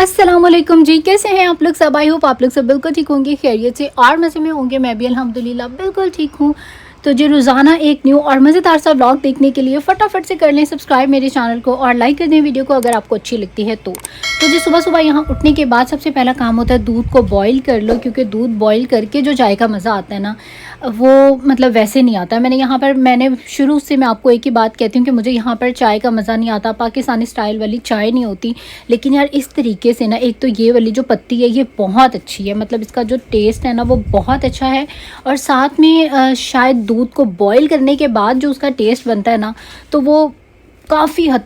अस्सलामुअलैकुम जी, कैसे हैं आप लोग सब। आई होप आप लोग सब बिल्कुल ठीक होंगे, खैरियत से और मज़े में होंगे। मैं भी अल्हम्दुलिल्लाह बिल्कुल ठीक हूँ। तो जी रोज़ाना एक न्यू और मज़ेदार सा व्लॉग देखने के लिए फटाफट से कर लें सब्सक्राइब मेरे चैनल को और लाइक कर दें वीडियो को अगर आपको अच्छी लगती है तो जी सुबह सुबह यहाँ उठने के बाद सबसे पहला काम होता है दूध को बॉईल कर लो, क्योंकि दूध बॉईल करके जो चाय का मज़ा आता है ना वो मतलब वैसे नहीं आता है। मैंने शुरू से मैं आपको एक ही बात कहती हूँ कि मुझे यहाँ पर चाय का मज़ा नहीं आता, पाकिस्तानी स्टाइल वाली चाय नहीं होती। लेकिन यार इस तरीके से ना, एक तो ये वाली जो पत्ती है ये बहुत अच्छी है, मतलब इसका जो टेस्ट है ना वो बहुत अच्छा है। और साथ में शायद दूध को बॉईल करने के बाद जो उसका टेस्ट बनता है ना, तो वो काफ़ी हद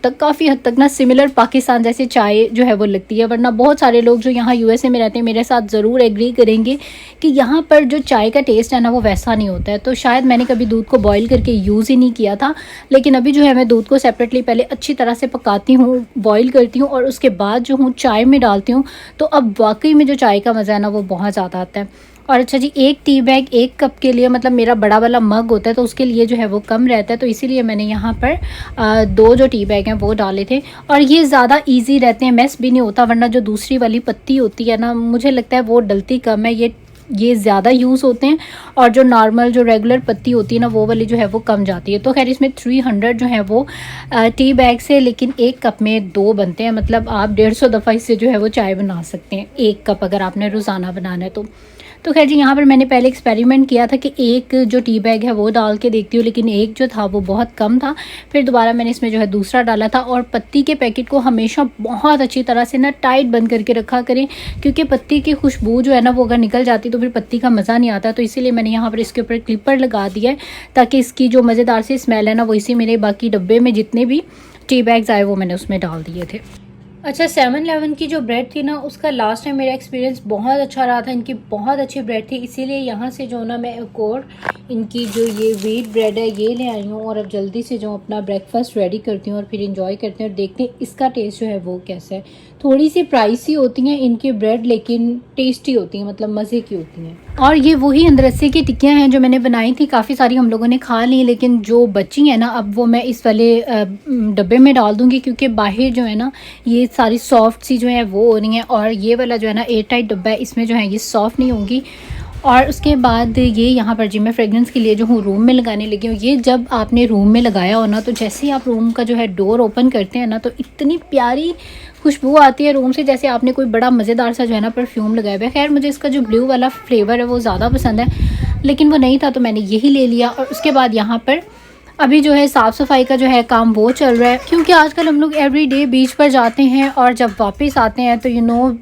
तक ना सिमिलर पाकिस्तान जैसे चाय जो है वो लगती है। वरना बहुत सारे लोग जो यहाँ यूएसए में रहते हैं मेरे साथ ज़रूर एग्री करेंगे कि यहाँ पर जो चाय का टेस्ट है ना वो वैसा नहीं होता है। तो शायद मैंने कभी दूध को बॉईल करके यूज़ ही नहीं किया था, लेकिन अभी जो है मैं दूध को सेपरेटली पहले अच्छी तरह से पकाती हूँ, बॉईल करती हूँ और उसके बाद जो हूँ चाय में डालती हूँ। तो अब वाकई में जो चाय का मज़ा है ना वो बहुत ज़्यादा आता है। और अच्छा जी, एक टी बैग एक कप के लिए, मतलब मेरा बड़ा वाला मग होता है तो उसके लिए जो है वो कम रहता है, तो इसीलिए मैंने यहाँ पर दो जो टी बैग हैं वो डाले थे। और ये ज़्यादा इजी रहते हैं, मेस भी नहीं होता। वरना जो दूसरी वाली पत्ती होती है ना, मुझे लगता है वो डलती कम है, ये ज़्यादा यूज़ होते हैं। और जो नॉर्मल जो रेगुलर पत्ती होती है ना वो वाली जो है वो कम जाती है। तो खैर इसमें 300 जो है वो टी बैग से, लेकिन एक कप में दो बनते हैं। मतलब आप 150 दफ़ा इससे जो है वो चाय बना सकते हैं, एक कप अगर आपने रोज़ाना बनाना है तो खैर जी यहाँ पर मैंने पहले एक्सपेरिमेंट किया था कि एक जो टी बैग है वो डाल के देखती हूँ, लेकिन एक जो था वो बहुत कम था। फिर दोबारा मैंने इसमें जो है दूसरा डाला था। और पत्ती के पैकेट को हमेशा बहुत अच्छी तरह से ना टाइट बंद करके रखा करें, क्योंकि पत्ती की खुशबू जो है ना वो अगर निकल जाती तो फिर पत्ती का मज़ा नहीं आता। तो इसीलिए मैंने यहाँ पर इसके ऊपर क्लिपर लगा दिया है, ताकि इसकी जो मज़ेदार सी स्मेल है ना वो इसी मेरे बाकी डब्बे में जितने भी टी बैग्स आए वो मैंने उसमें डाल दिए थे। अच्छा, 7-Eleven की जो ब्रेड थी ना उसका लास्ट टाइम मेरा एक्सपीरियंस बहुत अच्छा रहा था। इनकी बहुत अच्छी ब्रेड थी, इसीलिए यहाँ से जो ना मैं एक और इनकी जो ये व्हीट ब्रेड है ये ले आई हूँ। और अब जल्दी से जो अपना ब्रेकफास्ट रेडी करती हूँ और फिर इंजॉय करते हैं और देखते हैं इसका टेस्ट जो है वो कैसा है। थोड़ी सी प्राइसी होती हैं इनकी ब्रेड, लेकिन टेस्टी होती हैं, मतलब मज़े की होती हैं। और ये वही अंदरसे की टिक्कियाँ हैं जो मैंने बनाई थी, काफ़ी सारी हम लोगों ने खा ली, लेकिन जो बची हैं ना अब वो मैं इस वाले डब्बे में डाल दूँगी, क्योंकि बाहर जो है ना ये सारी सॉफ्ट सी जो है वो हो रही हैं। और ये वाला जो है ना एयर टाइट डब्बा है, इसमें जो है ये सॉफ्ट नहीं होंगी। और उसके बाद ये यहाँ पर जी मैं फ्रेगरेंस के लिए जो हूँ रूम में लगाने लगी हूँ। ये जब आपने रूम में लगाया हो ना, तो जैसे ही आप रूम का जो है डोर ओपन करते हैं ना, तो इतनी प्यारी खुशबू आती है रूम से, जैसे आपने कोई बड़ा मज़ेदार सा जो है ना परफ्यूम लगाया हुआ है। खैर मुझे इसका जो ब्लू वाला फ्लेवर है वो ज़्यादा पसंद है, लेकिन वो नहीं था तो मैंने यही ले लिया। और उसके बाद यहाँ पर अभी जो है साफ़ सफाई का जो है काम वो चल रहा है, क्योंकि आजकल हम लोग एवरीडे बीच पर जाते हैं और जब वापस आते हैं तो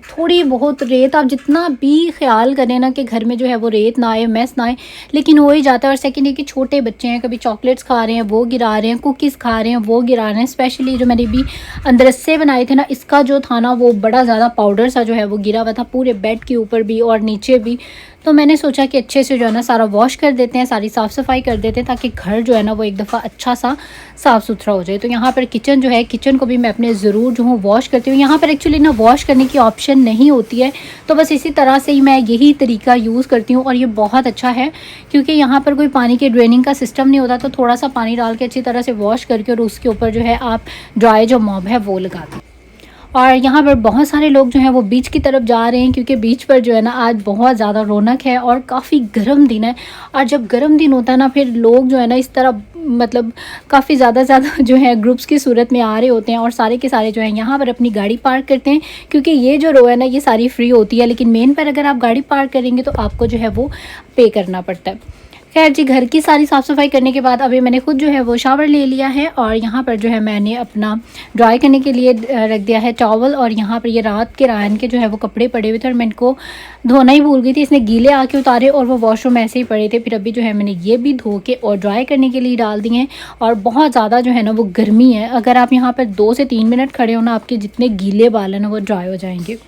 थोड़ी बहुत रेत, आप जितना भी ख्याल करें ना कि घर में जो है वो रेत ना आए, मैस ना आए, लेकिन हो ही जाता है। और सेकंड है कि छोटे बच्चे हैं, कभी चॉकलेट्स खा रहे हैं वो गिरा रहे हैं, कुकीज़ खा रहे हैं वो गिरा रहे हैं। स्पेशली जो मैंने भी अंदरसे बनाए थे ना, इसका जो था ना वो बड़ा ज़्यादा पाउडर सा जो है वो गिरा हुआ था पूरे बेड के ऊपर भी और नीचे भी। तो मैंने सोचा कि अच्छे से जो है ना सारा वॉश कर देते हैं, सारी साफ़ सफाई कर देते हैं, ताकि घर जो है ना वो एक दफ़ा अच्छा सा साफ़ सुथरा हो जाए। तो यहाँ पर किचन जो है, किचन को भी मैं अपने ज़रूर जो हूँ वॉश करती हूँ। यहाँ पर एक्चुअली ना वॉश करने की ऑप्शन नहीं होती है, तो बस इसी तरह से ही मैं यही तरीका यूज़ करती हूँ। और ये बहुत अच्छा है, क्योंकि यहाँ पर कोई पानी के ड्रेनिंग का सिस्टम नहीं होता। तो थोड़ा सा पानी डाल के अच्छी तरह से वॉश करके और उसके ऊपर जो है आप ड्राई जो मॉप है वो लगा दें। और यहाँ पर बहुत सारे लोग जो हैं वो बीच की तरफ जा रहे हैं, क्योंकि बीच पर जो है ना आज बहुत ज़्यादा रौनक है और काफ़ी गर्म दिन है। और जब गर्म दिन होता है ना, फिर लोग जो है ना इस तरह मतलब काफ़ी ज़्यादा जो है ग्रुप्स की सूरत में आ रहे होते हैं और सारे के सारे जो हैं यहाँ पर अपनी गाड़ी पार्क करते हैं, क्योंकि ये जो रो है ना ये सारी फ्री होती है। लेकिन मेन पर अगर आप गाड़ी पार्क करेंगे तो आपको जो है वो पे करना पड़ता है। खैर जी, घर की सारी साफ़ सफाई करने के बाद अभी मैंने खुद जो है वो शावर ले लिया है। और यहाँ पर जो है मैंने अपना ड्राई करने के लिए रख दिया है टॉवल। और यहाँ पर ये रात के रायन के जो है वो कपड़े पड़े हुए थे और मैं इनको धोना ही भूल गई थी, इसने गीले आके उतारे और वो वॉशरूम ऐसे ही पड़े थे। फिर अभी जो है मैंने ये भी धो के और ड्राई करने के लिए डाल दिए हैं। और बहुत ज़्यादा जो है ना वो गर्मी है, अगर आप यहाँ पर 2 से 3 मिनट खड़े हो ना, आपके जितने गीले बाल हैं ना वो ड्राई हो जाएंगे।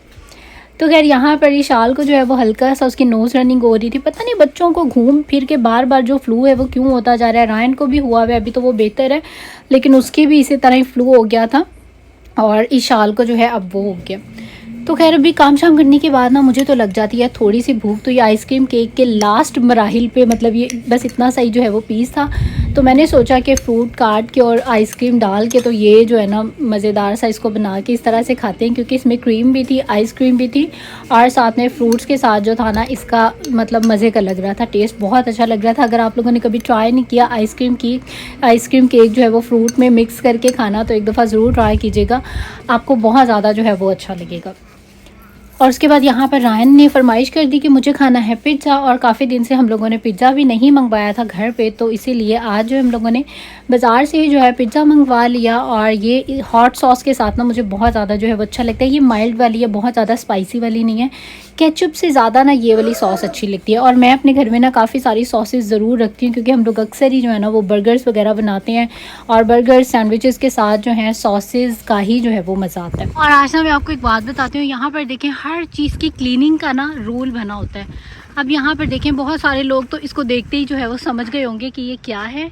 तो खैर यहाँ पर शाल को जो है वो हल्का सा उसकी नोज़ रनिंग हो रही थी। पता नहीं बच्चों को घूम फिर के बार बार जो फ्लू है वो क्यों होता जा रहा है। रायन को भी हुआ हुआ है, अभी तो वो बेहतर है, लेकिन उसकी भी इसी तरह ही फ्लू हो गया था और इस शाल को जो है अब वो हो गया। तो खैर अभी काम शाम करने के बाद ना मुझे तो लग जाती है थोड़ी सी भूख। तो ये आइसक्रीम केक के लास्ट मराहिल पे, मतलब ये बस इतना सही जो है वो पीस था, तो मैंने सोचा कि फ्रूट काट के और आइसक्रीम डाल के तो ये जो है ना मज़ेदार सा इसको बना के इस तरह से खाते हैं, क्योंकि इसमें क्रीम भी थी, आइसक्रीम भी थी और साथ में फ्रूट्स के साथ जो था ना इसका मतलब मज़े का लग रहा था, टेस्ट बहुत अच्छा लग रहा था। अगर आप लोगों ने कभी ट्राई नहीं किया आइसक्रीम केक जो है वो फ्रूट में मिक्स करके खाना, तो एक दफ़ा ज़रूर ट्राई कीजिएगा, आपको बहुत ज़्यादा जो है वो अच्छा लगेगा। और उसके बाद यहाँ पर रायन ने फरमाइश कर दी कि मुझे खाना है पिज़्ज़ा, और काफ़ी दिन से हम लोगों ने पिज़्ज़ा भी नहीं मंगवाया था घर पे, तो इसीलिए आज जो हम लोगों ने बाज़ार से ही जो है पिज़्ज़ा मंगवा लिया। और ये हॉट सॉस के साथ ना मुझे बहुत ज़्यादा जो है वो अच्छा लगता है। ये माइल्ड वाली है, बहुत ज़्यादा स्पाइसी वाली नहीं है। केचप से ज़्यादा ना ये वाली सॉस अच्छी लगती है। और मैं अपने घर में ना काफ़ी सारी सॉसेस ज़रूर रखती हूँ, क्योंकि हम लोग अक्सर ही जो है ना वो बर्गर्स वगैरह बनाते हैं, और बर्गर सैंडविचेस के साथ जो है सॉसेस का ही जो है वो मज़ा आता है। और आज ना मैं आपको एक बात बताती हूँ, यहाँ पर देखें हर चीज़ की क्लीनिंग का ना रूल बना होता है। अब यहाँ पर देखें बहुत सारे लोग तो इसको देखते ही जो है वो समझ गए होंगे कि ये क्या है,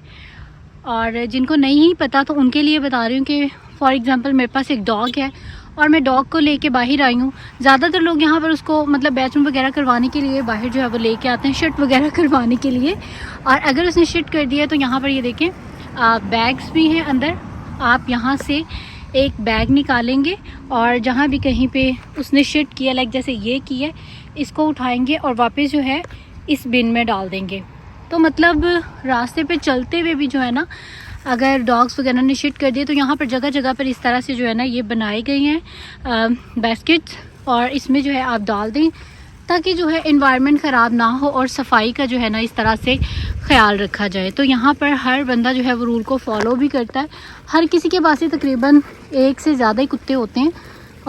और जिनको नहीं पता तो उनके लिए बता रही हूँ कि फॉर एग्ज़ाम्पल मेरे पास एक डॉग है और मैं डॉग को लेके बाहर आई हूँ। ज़्यादातर लोग यहाँ पर उसको मतलब बैथरूम वगैरह करवाने के लिए बाहर जो है वो लेके आते हैं, शिट वगैरह करवाने के लिए। और अगर उसने शिट कर दिया तो यहाँ पर ये देखें बैग्स भी हैं अंदर, आप यहाँ से एक बैग निकालेंगे और जहाँ भी कहीं पे उसने शिट किया, लाइक जैसे ये किया, इसको उठाएंगे और वापस जो है इस बिन में डाल देंगे। तो मतलब रास्ते पे चलते हुए भी जो है ना अगर डॉग्स वगैरह ने शिट कर दिए तो यहाँ पर जगह जगह पर इस तरह से जो है ना ये बनाए गए हैं बास्केट्स, और इसमें जो है आप डाल दें ताकि जो है एनवायरनमेंट ख़राब ना हो और सफाई का जो है ना इस तरह से ख्याल रखा जाए। तो यहाँ पर हर बंदा जो है वो रूल को फॉलो भी करता है। हर किसी के पास ही तकरीबन एक से ज़्यादा ही कुत्ते होते हैं,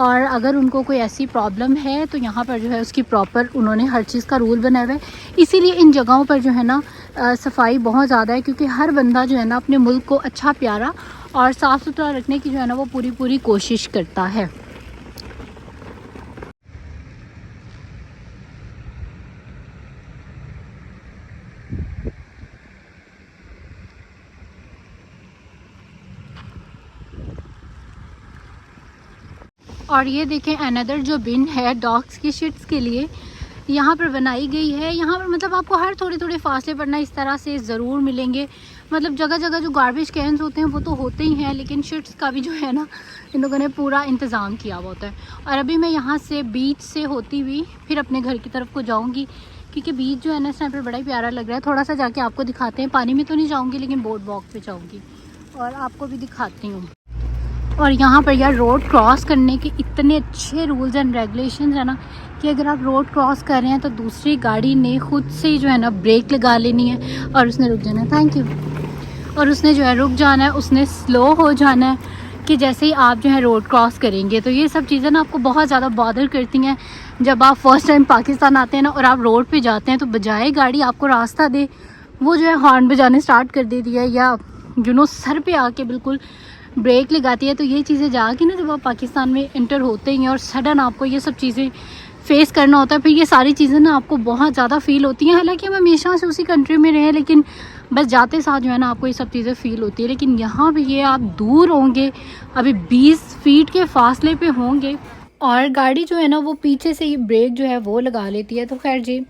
और अगर उनको कोई ऐसी प्रॉब्लम है तो यहाँ पर जो है उसकी प्रॉपर उन्होंने हर चीज़ का रूल बनाया हुआ है। इसीलिए इन जगहों पर जो है ना सफाई बहुत ज़्यादा है, क्योंकि हर बंदा जो है ना अपने मुल्क को अच्छा प्यारा और साफ़ सुथरा रखने की जो है ना वो पूरी कोशिश करता है। और ये देखें अनदर जो बिन है डॉग्स की शिट्स के लिए यहाँ पर बनाई गई है। यहाँ पर मतलब आपको हर थोड़े थोड़े फासले पर ना इस तरह से ज़रूर मिलेंगे। मतलब जगह जगह जो गार्बेज कैंस होते हैं वो तो होते ही हैं, लेकिन शिट्स का भी जो है ना इन लोगों ने पूरा इंतज़ाम किया हुआ होता है। और अभी मैं यहाँ से बीच से होती हुई फिर अपने घर की तरफ को जाऊँगी, क्योंकि बीच जो है ना इस टाइम पर बड़ा ही प्यारा लग रहा है। थोड़ा सा जाके आपको दिखाते हैं, पानी में तो नहीं जाऊँगी लेकिन बोट वॉक पर जाऊँगी और आपको भी दिखाती हूँ। और यहाँ पर यार रोड क्रॉस करने के इतने अच्छे रूल्स एंड रेगुलेशंस है ना कि अगर आप रोड क्रॉस कर रहे हैं तो दूसरी गाड़ी ने खुद से ही जो है ना ब्रेक लगा लेनी है और उसने रुक जाना है, थैंक यू, और उसने जो है रुक जाना है, उसने स्लो हो जाना है कि जैसे ही आप जो है रोड क्रॉस करेंगे। तो ये सब चीज़ें ना आपको बहुत ज़्यादा बॉदर करती हैं जब आप फर्स्ट टाइम पाकिस्तान आते हैं ना और आप रोड पे जाते हैं, तो बजाय गाड़ी आपको रास्ता दे वो जो है हॉर्न बजाने स्टार्ट कर देती है या सर पे आके बिल्कुल ब्रेक लगाती है। तो ये चीज़ें जाके ना जब आप पाकिस्तान में इंटर होते हैं और सडन आपको ये सब चीज़ें फेस करना होता है, फिर ये सारी चीज़ें ना आपको बहुत ज़्यादा फ़ील होती हैं। हालांकि हम हमेशा से उसी कंट्री में रहे, लेकिन बस जाते साथ जो है ना आपको ये सब चीज़ें फ़ील होती है। लेकिन यहाँ भी ये आप दूर होंगे, अभी 20 फीट के फासले पे होंगे और गाड़ी जो है ना वो पीछे से ही ब्रेक जो है वो लगा लेती है। तो खैर जी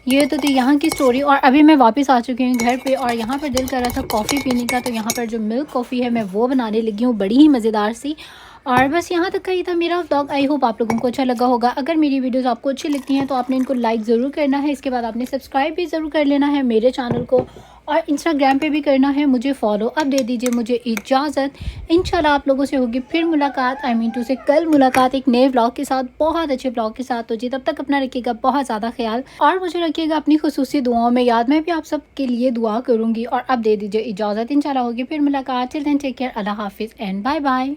ये तो थी यहाँ की स्टोरी। और अभी मैं वापस आ चुकी हूँ घर पे और यहाँ पर दिल कर रहा था कॉफ़ी पीने का, तो यहाँ पर जो मिल्क कॉफ़ी है मैं वो बनाने लगी हूँ, बड़ी ही मज़ेदार सी। और बस यहाँ तक का ही था मेरा व्लॉग। आई होप आप लोगों को अच्छा लगा होगा। अगर मेरी वीडियोस आपको अच्छी लगती हैं तो आपने इनको लाइक ज़रूर करना है, इसके बाद आपने सब्सक्राइब भी ज़रूर कर लेना है मेरे चैनल को, और इंस्टाग्राम पे भी करना है मुझे फॉलो। अब दे दीजिए मुझे इजाज़त, इंशाल्लाह आप लोगों से होगी फिर मुलाकात, से कल मुलाकात एक नए व्लॉग के साथ, बहुत अच्छे व्लॉग के साथ। तो जी तब तक अपना रखिएगा बहुत ज़्यादा ख्याल और मुझे रखिएगा अपनी खुसूसी दुआओं में याद। मैं भी आप सब के लिए दुआ करूँगी। और अब दे दीजिए इजाज़त, इंशाल्लाह होगी फिर मुलाकात। टिल देन टेक केयर, अल्लाह हाफिज़ एंड बाय बाय।